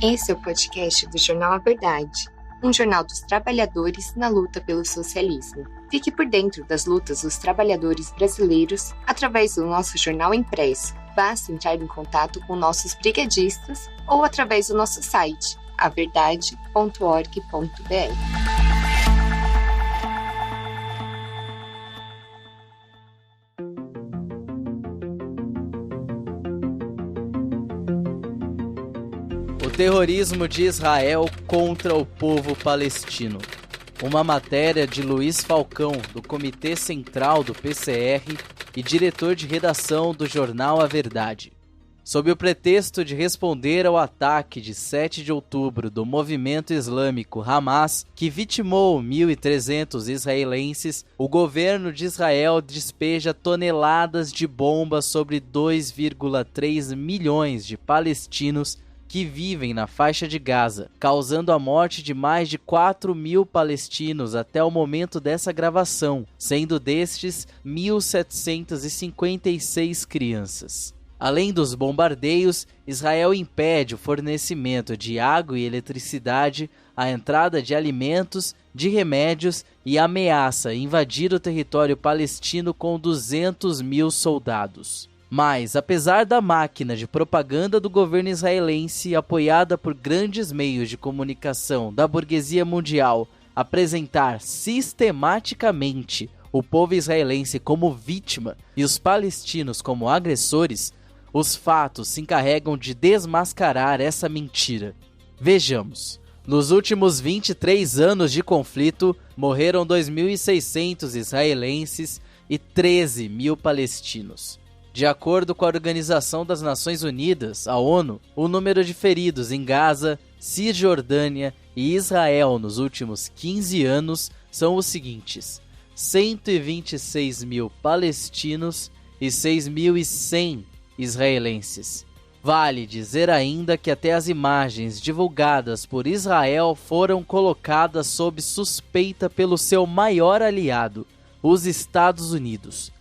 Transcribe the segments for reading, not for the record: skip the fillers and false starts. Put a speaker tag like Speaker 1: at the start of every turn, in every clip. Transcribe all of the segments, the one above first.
Speaker 1: Esse é o podcast do Jornal A Verdade, um jornal dos trabalhadores na luta pelo socialismo. Fique por dentro das lutas dos trabalhadores brasileiros através do nosso jornal impresso. Basta entrar em contato com nossos brigadistas ou através do nosso site, averdade.org.br.
Speaker 2: O terrorismo de Israel contra o povo palestino. Uma matéria de Luiz Falcão, do Comitê Central do PCR e diretor de redação do jornal A Verdade. Sob o pretexto de responder ao ataque de 7 de outubro do movimento islâmico Hamas, que vitimou 1.300 israelenses, o governo de Israel despeja toneladas de bombas sobre 2,3 milhões de palestinos que vivem na faixa de Gaza, causando a morte de mais de 4.000 palestinos até o momento dessa gravação, sendo destes 1.756 crianças. Além dos bombardeios, Israel impede o fornecimento de água e eletricidade, a entrada de alimentos, de remédios e ameaça invadir o território palestino com 200.000 soldados. Mas, apesar da máquina de propaganda do governo israelense, apoiada por grandes meios de comunicação da burguesia mundial, apresentar sistematicamente o povo israelense como vítima e os palestinos como agressores, os fatos se encarregam de desmascarar essa mentira. Vejamos. Nos últimos 23 anos de conflito, morreram 2.600 israelenses e 13.000 palestinos. De acordo com a Organização das Nações Unidas, a ONU, o número de feridos em Gaza, Cisjordânia e Israel nos últimos 15 anos são os seguintes: 126.000 palestinos e 6.100 israelenses. Vale dizer ainda que até as imagens divulgadas por Israel foram colocadas sob suspeita pelo seu maior aliado, os Estados Unidos.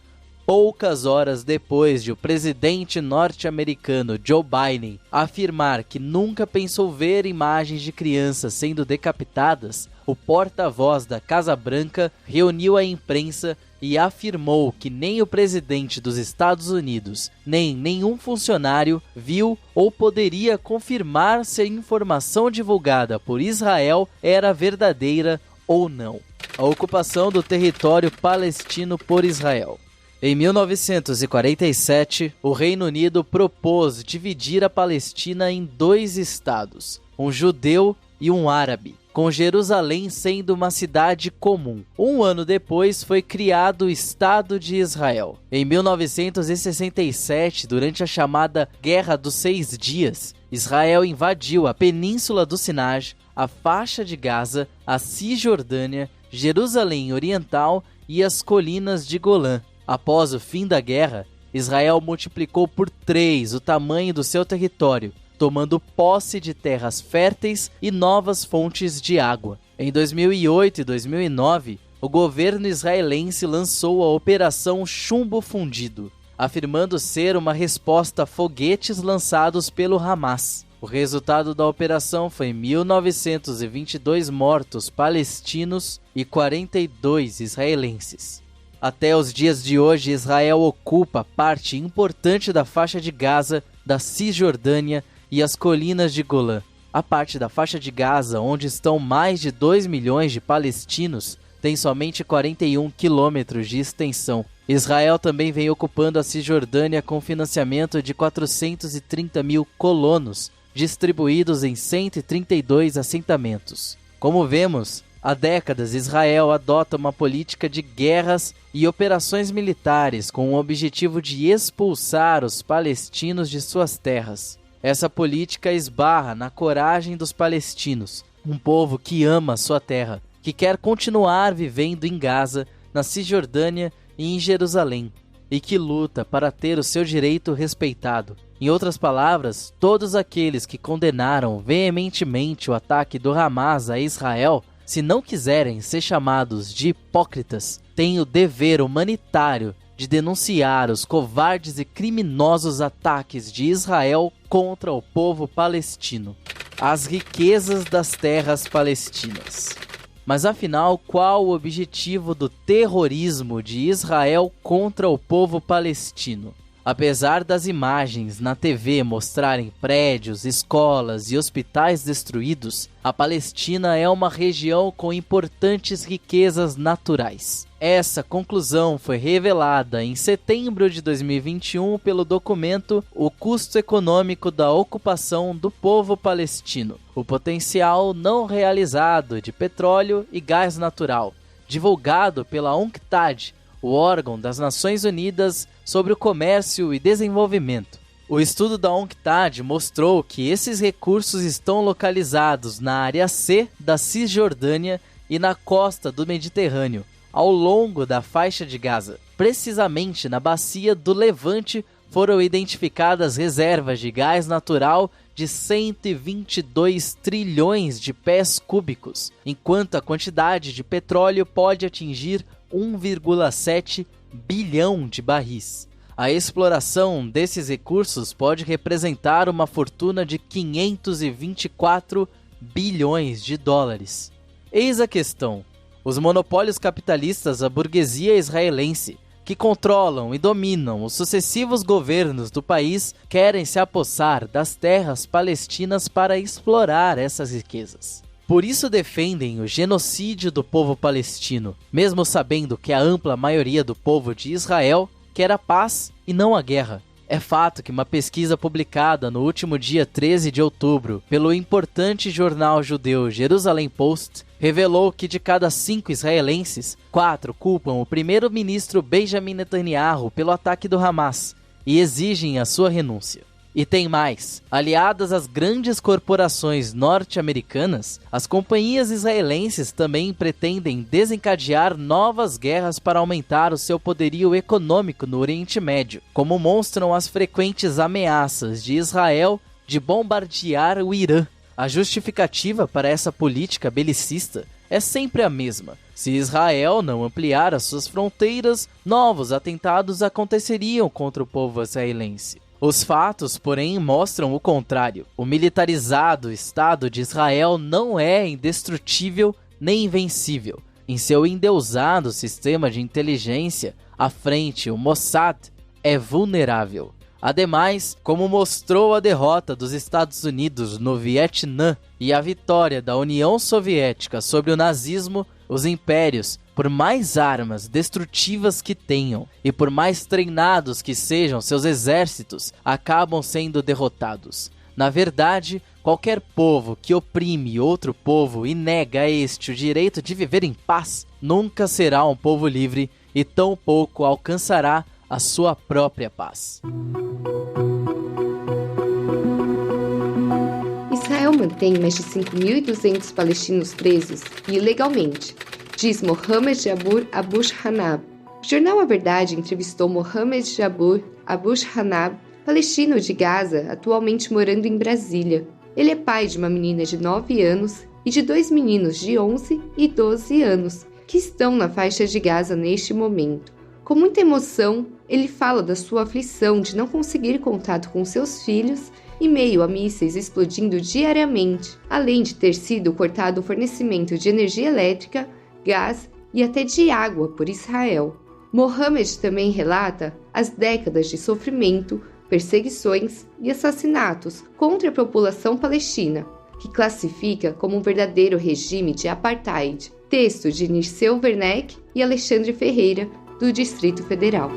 Speaker 2: Poucas horas depois de o presidente norte-americano Joe Biden afirmar que nunca pensou ver imagens de crianças sendo decapitadas, o porta-voz da Casa Branca reuniu a imprensa e afirmou que nem o presidente dos Estados Unidos, nem nenhum funcionário viu ou poderia confirmar se a informação divulgada por Israel era verdadeira ou não. A ocupação do território palestino por Israel. Em 1947, o Reino Unido propôs dividir a Palestina em 2 estados, um judeu e um árabe, com Jerusalém sendo uma cidade comum. Um ano depois foi criado o Estado de Israel. Em 1967, durante a chamada Guerra dos 6 Dias, Israel invadiu a Península do Sinai, a faixa de Gaza, a Cisjordânia, Jerusalém Oriental e as colinas de Golã. Após o fim da guerra, Israel multiplicou por 3 o tamanho do seu território, tomando posse de terras férteis e novas fontes de água. Em 2008 e 2009, o governo israelense lançou a Operação Chumbo Fundido, afirmando ser uma resposta a foguetes lançados pelo Hamas. O resultado da operação foi 1.922 mortos palestinos e 42 israelenses. Até os dias de hoje, Israel ocupa parte importante da faixa de Gaza, da Cisjordânia e as colinas de Golã. A parte da faixa de Gaza, onde estão mais de 2 milhões de palestinos, tem somente 41 quilômetros de extensão. Israel também vem ocupando a Cisjordânia com financiamento de 430.000 colonos, distribuídos em 132 assentamentos. Como vemos, há décadas, Israel adota uma política de guerras e operações militares com o objetivo de expulsar os palestinos de suas terras. Essa política esbarra na coragem dos palestinos, um povo que ama sua terra, que quer continuar vivendo em Gaza, na Cisjordânia e em Jerusalém, e que luta para ter o seu direito respeitado. Em outras palavras, todos aqueles que condenaram veementemente o ataque do Hamas a Israel, se não quiserem ser chamados de hipócritas, têm o dever humanitário de denunciar os covardes e criminosos ataques de Israel contra o povo palestino. as riquezas das terras palestinas. Mas afinal, qual o objetivo do terrorismo de Israel contra o povo palestino? Apesar das imagens na TV mostrarem prédios, escolas e hospitais destruídos, a Palestina é uma região com importantes riquezas naturais. Essa conclusão foi revelada em setembro de 2021 pelo documento O Custo Econômico da Ocupação do Povo Palestino, o potencial não realizado de petróleo e gás natural, divulgado pela UNCTAD, o órgão das Nações Unidas sobre o Comércio e Desenvolvimento. O estudo da UNCTAD mostrou que esses recursos estão localizados na área C da Cisjordânia e na costa do Mediterrâneo, ao longo da faixa de Gaza. Precisamente na bacia do Levante foram identificadas reservas de gás natural de 122 trilhões de pés cúbicos, enquanto a quantidade de petróleo pode atingir 1,7 bilhão de barris. A exploração desses recursos pode representar uma fortuna de 524 bilhões de dólares. Eis a questão: os monopólios capitalistas da burguesia israelense, que controlam e dominam os sucessivos governos do país, querem se apossar das terras palestinas para explorar essas riquezas. Por isso defendem o genocídio do povo palestino, mesmo sabendo que a ampla maioria do povo de Israel quer a paz e não a guerra. É fato que uma pesquisa publicada no último dia 13 de outubro pelo importante jornal judeu Jerusalem Post revelou que de cada 5 israelenses, 4 culpam o primeiro-ministro Benjamin Netanyahu pelo ataque do Hamas e exigem a sua renúncia. E tem mais: aliadas às grandes corporações norte-americanas, as companhias israelenses também pretendem desencadear novas guerras para aumentar o seu poderio econômico no Oriente Médio, como mostram as frequentes ameaças de Israel de bombardear o Irã. A justificativa para essa política belicista é sempre a mesma: se Israel não ampliar as suas fronteiras, novos atentados aconteceriam contra o povo israelense. Os fatos, porém, mostram o contrário. O militarizado Estado de Israel não é indestrutível nem invencível. Em seu endeusado sistema de inteligência, à frente, o Mossad é vulnerável. Ademais, como mostrou a derrota dos Estados Unidos no Vietnã e a vitória da União Soviética sobre o nazismo, os impérios, por mais armas destrutivas que tenham e por mais treinados que sejam seus exércitos, acabam sendo derrotados. Na verdade, qualquer povo que oprime outro povo e nega a este o direito de viver em paz, nunca será um povo livre e tampouco alcançará a sua própria paz.
Speaker 1: Israel mantém mais de 5.200 palestinos presos e ilegalmente, diz Mohamed Jabur Abush-Hanab. O jornal A Verdade entrevistou Mohamed Jabur Abush-Hanab, palestino de Gaza, atualmente morando em Brasília. Ele é pai de uma menina de 9 anos e de 2 meninos de 11 e 12 anos, que estão na faixa de Gaza neste momento. Com muita emoção, ele fala da sua aflição de não conseguir contato com seus filhos em meio a mísseis explodindo diariamente, além de ter sido cortado o fornecimento de energia elétrica, gás e até de água por Israel. Mohamed também relata as décadas de sofrimento, perseguições e assassinatos contra a população palestina, que classifica como um verdadeiro regime de apartheid. Texto de Dirceu Werneck e Alexandre Ferreira, do Distrito Federal.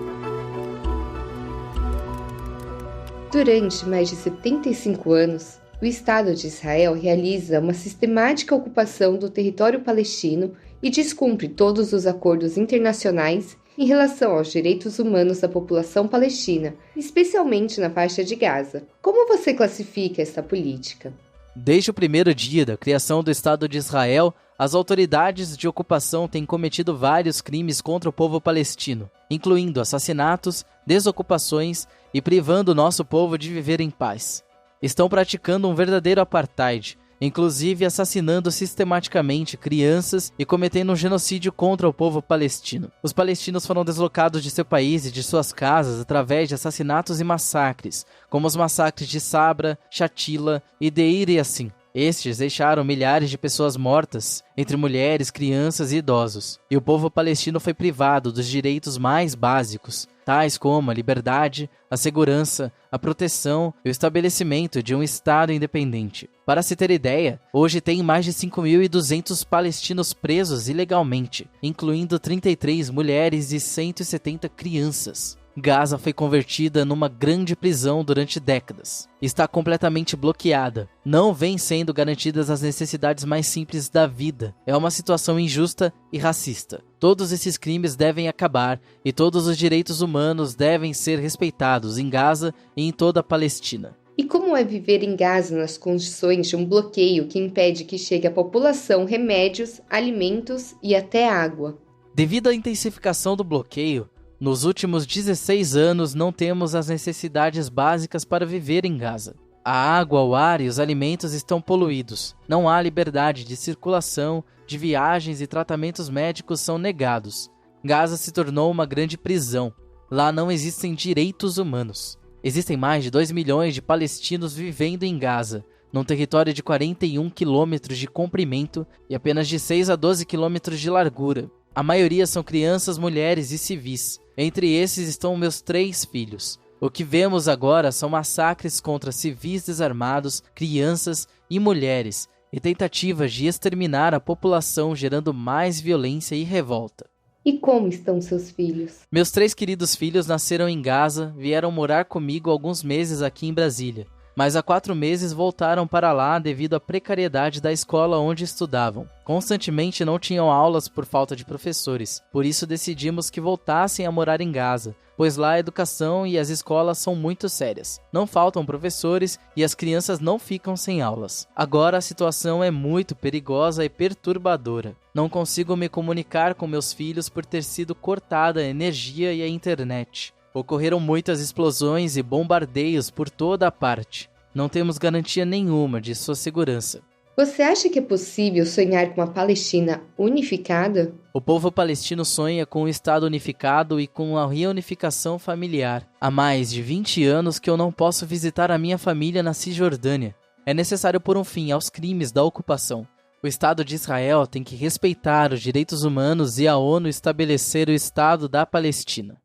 Speaker 1: Durante mais de 75 anos, o Estado de Israel realiza uma sistemática ocupação do território palestino e descumpre todos os acordos internacionais em relação aos direitos humanos da população palestina, especialmente na faixa de Gaza. Como você classifica esta política?
Speaker 2: Desde o primeiro dia da criação do Estado de Israel, as autoridades de ocupação têm cometido vários crimes contra o povo palestino, incluindo assassinatos, desocupações e privando o nosso povo de viver em paz. Estão praticando um verdadeiro apartheid, inclusive assassinando sistematicamente crianças e cometendo um genocídio contra o povo palestino. Os palestinos foram deslocados de seu país e de suas casas através de assassinatos e massacres, como os massacres de Sabra, Shatila e Deir Yassin. Estes deixaram milhares de pessoas mortas, entre mulheres, crianças e idosos. E o povo palestino foi privado dos direitos mais básicos, tais como a liberdade, a segurança, a proteção e o estabelecimento de um Estado independente. Para se ter ideia, hoje tem mais de 5.200 palestinos presos ilegalmente, incluindo 33 mulheres e 170 crianças. Gaza foi convertida numa grande prisão durante décadas. Está completamente bloqueada. Não vêm sendo garantidas as necessidades mais simples da vida. É uma situação injusta e racista. Todos esses crimes devem acabar e todos os direitos humanos devem ser respeitados em Gaza e em toda a Palestina.
Speaker 1: E como é viver em Gaza nas condições de um bloqueio que impede que chegue à população remédios, alimentos e até água?
Speaker 2: Devido à intensificação do bloqueio, nos últimos 16 anos não temos as necessidades básicas para viver em Gaza. A água, o ar e os alimentos estão poluídos. Não há liberdade de circulação, de viagens e tratamentos médicos são negados. Gaza se tornou uma grande prisão. Lá não existem direitos humanos. Existem mais de 2 milhões de palestinos vivendo em Gaza, num território de 41 quilômetros de comprimento e apenas de 6 a 12 quilômetros de largura. A maioria são crianças, mulheres e civis. Entre esses estão meus 3 filhos. O que vemos agora são massacres contra civis desarmados, crianças e mulheres, e tentativas de exterminar a população, gerando mais violência e revolta.
Speaker 1: E como estão seus filhos?
Speaker 2: Meus 3 queridos filhos nasceram em Gaza, vieram morar comigo alguns meses aqui em Brasília, mas há 4 meses voltaram para lá devido à precariedade da escola onde estudavam. Constantemente não tinham aulas por falta de professores, por isso decidimos que voltassem a morar em Gaza, pois lá a educação e as escolas são muito sérias. Não faltam professores e as crianças não ficam sem aulas. Agora a situação é muito perigosa e perturbadora. Não consigo me comunicar com meus filhos por ter sido cortada a energia e a internet. Ocorreram muitas explosões e bombardeios por toda a parte. Não temos garantia nenhuma de sua segurança.
Speaker 1: Você acha que é possível sonhar com uma Palestina unificada?
Speaker 2: O povo palestino sonha com um Estado unificado e com a reunificação familiar. Há mais de 20 anos que eu não posso visitar a minha família na Cisjordânia. É necessário pôr um fim aos crimes da ocupação. O Estado de Israel tem que respeitar os direitos humanos e a ONU estabelecer o Estado da Palestina.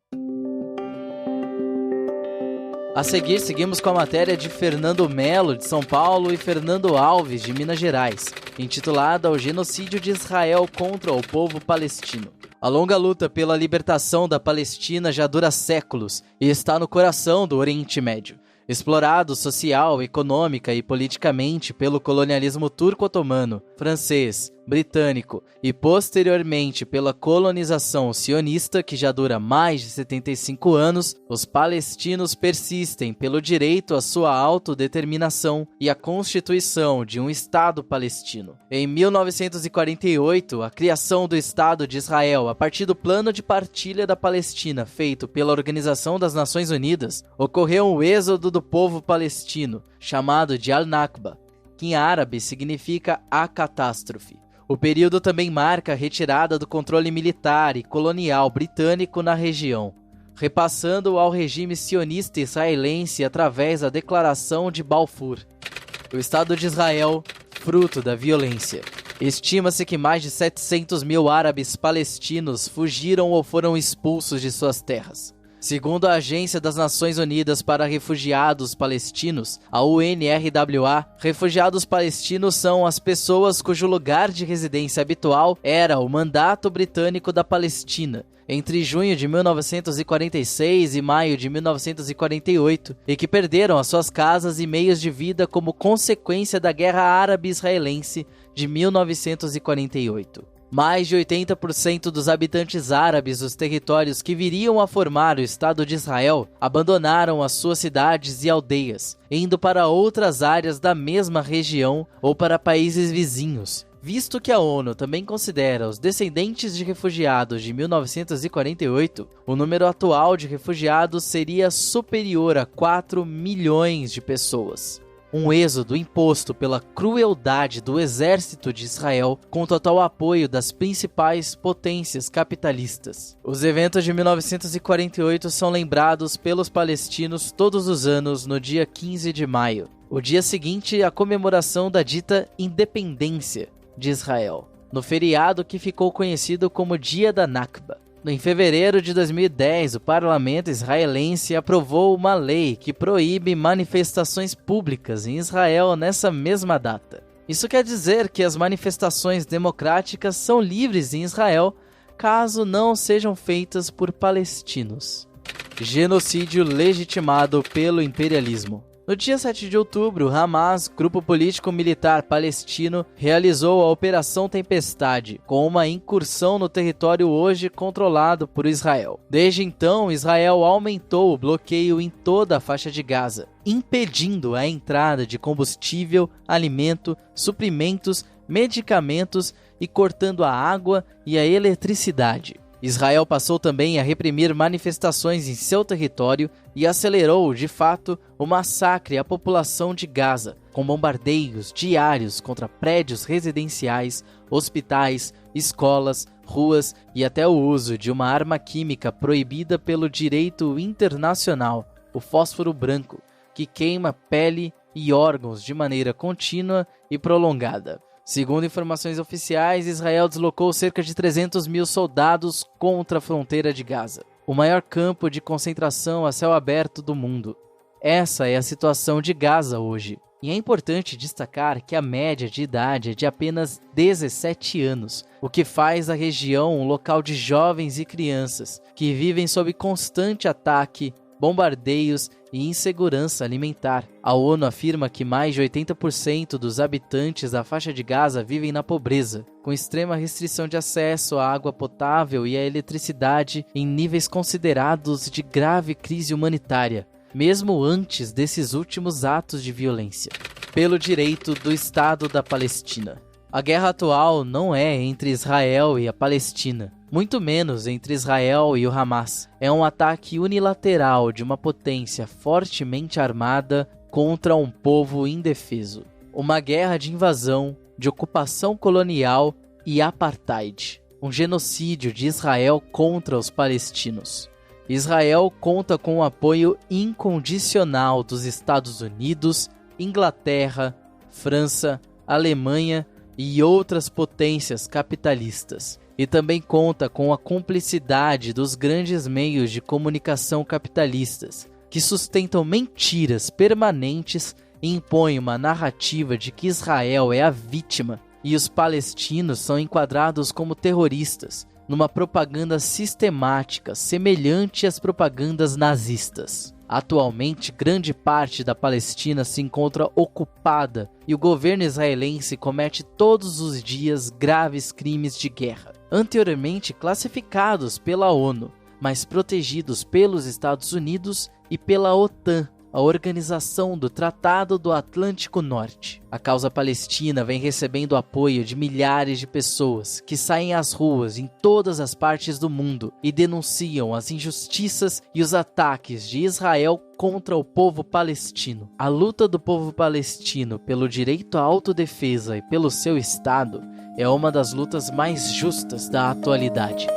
Speaker 2: A seguir, seguimos com a matéria de Fernando Melo, de São Paulo, e Fernando Alves, de Minas Gerais, intitulada O Genocídio de Israel contra o Povo Palestino. A longa luta pela libertação da Palestina já dura séculos e está no coração do Oriente Médio. Explorado social, econômica e politicamente pelo colonialismo turco-otomano, francês, britânico e posteriormente pela colonização sionista que já dura mais de 75 anos, os palestinos persistem pelo direito à sua autodeterminação e à constituição de um Estado palestino. Em 1948, a criação do Estado de Israel a partir do Plano de Partilha da Palestina feito pela Organização das Nações Unidas, ocorreu um êxodo do povo palestino, chamado de Al-Nakba, que em árabe significa a catástrofe. O período também marca a retirada do controle militar e colonial britânico na região, repassando ao regime sionista israelense através da Declaração de Balfour. O Estado de Israel, fruto da violência. Estima-se que mais de 700 mil árabes palestinos fugiram ou foram expulsos de suas terras. Segundo a Agência das Nações Unidas para Refugiados Palestinos, a UNRWA, refugiados palestinos são as pessoas cujo lugar de residência habitual era o Mandato Britânico da Palestina, entre junho de 1946 e maio de 1948, e que perderam as suas casas e meios de vida como consequência da Guerra Árabe-Israelense de 1948. Mais de 80% dos habitantes árabes dos territórios que viriam a formar o Estado de Israel abandonaram as suas cidades e aldeias, indo para outras áreas da mesma região ou para países vizinhos. Visto que a ONU também considera os descendentes de refugiados de 1948, o número atual de refugiados seria superior a 4 milhões de pessoas. Um êxodo imposto pela crueldade do exército de Israel com total apoio das principais potências capitalistas. Os eventos de 1948 são lembrados pelos palestinos todos os anos no dia 15 de maio. o dia seguinte à comemoração da dita independência de Israel, no feriado que ficou conhecido como Dia da Nakba. Em fevereiro de 2010, o parlamento israelense aprovou uma lei que proíbe manifestações públicas em Israel nessa mesma data. Isso quer dizer que as manifestações democráticas são livres em Israel, caso não sejam feitas por palestinos. Genocídio legitimado pelo imperialismo. No dia 7 de outubro, Hamas, grupo político-militar palestino, realizou a Operação Tempestade, com uma incursão no território hoje controlado por Israel. Desde então, Israel aumentou o bloqueio em toda a faixa de Gaza, impedindo a entrada de combustível, alimento, suprimentos, medicamentos e cortando a água e a eletricidade. Israel passou também a reprimir manifestações em seu território e acelerou, de fato, o massacre à população de Gaza, com bombardeios diários contra prédios residenciais, hospitais, escolas, ruas e até o uso de uma arma química proibida pelo direito internacional, o fósforo branco, que queima pele e órgãos de maneira contínua e prolongada. Segundo informações oficiais, Israel deslocou cerca de 300 mil soldados contra a fronteira de Gaza, o maior campo de concentração a céu aberto do mundo. Essa é a situação de Gaza hoje. E é importante destacar que a média de idade é de apenas 17 anos, o que faz a região um local de jovens e crianças que vivem sob constante ataque, bombardeios e insegurança alimentar. A ONU afirma que mais de 80% dos habitantes da faixa de Gaza vivem na pobreza, com extrema restrição de acesso à água potável e à eletricidade em níveis considerados de grave crise humanitária, mesmo antes desses últimos atos de violência. Pelo direito do Estado da Palestina. A guerra atual não é entre Israel e a Palestina, muito menos entre Israel e o Hamas. É um ataque unilateral de uma potência fortemente armada contra um povo indefeso. Uma guerra de invasão, de ocupação colonial e apartheid. Um genocídio de Israel contra os palestinos. Israel conta com o apoio incondicional dos Estados Unidos, Inglaterra, França, Alemanha e outras potências capitalistas. E também conta com a cumplicidade dos grandes meios de comunicação capitalistas, que sustentam mentiras permanentes e impõem uma narrativa de que Israel é a vítima e os palestinos são enquadrados como terroristas, numa propaganda sistemática semelhante às propagandas nazistas. Atualmente, grande parte da Palestina se encontra ocupada e o governo israelense comete todos os dias graves crimes de guerra, anteriormente classificados pela ONU, mas protegidos pelos Estados Unidos e pela OTAN, a Organização do Tratado do Atlântico Norte. A causa palestina vem recebendo apoio de milhares de pessoas que saem às ruas em todas as partes do mundo e denunciam as injustiças e os ataques de Israel contra o povo palestino. A luta do povo palestino pelo direito à autodefesa e pelo seu Estado é uma das lutas mais justas da atualidade.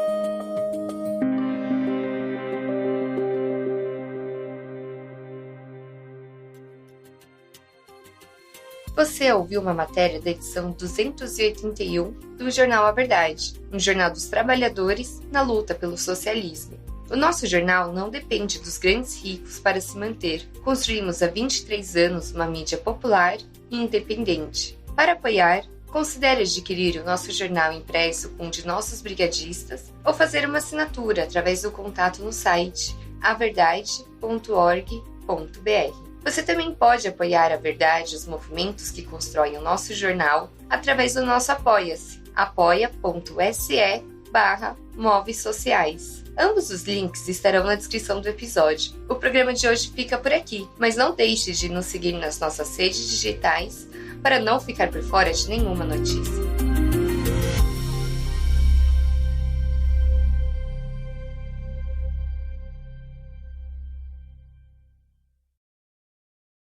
Speaker 1: Você ouviu uma matéria da edição 281 do jornal A Verdade, um jornal dos trabalhadores na luta pelo socialismo. O nosso jornal não depende dos grandes ricos para se manter. Construímos há 23 anos uma mídia popular e independente. Para apoiar, considere adquirir o nosso jornal impresso com um de nossos brigadistas ou fazer uma assinatura através do contato no site averdade.org.br. Você também pode apoiar a Verdade e os movimentos que constroem o nosso jornal através do nosso Apoia-se, apoia.se/movesociais. Ambos os links estarão na descrição do episódio. O programa de hoje fica por aqui, mas não deixe de nos seguir nas nossas redes digitais para não ficar por fora de nenhuma notícia.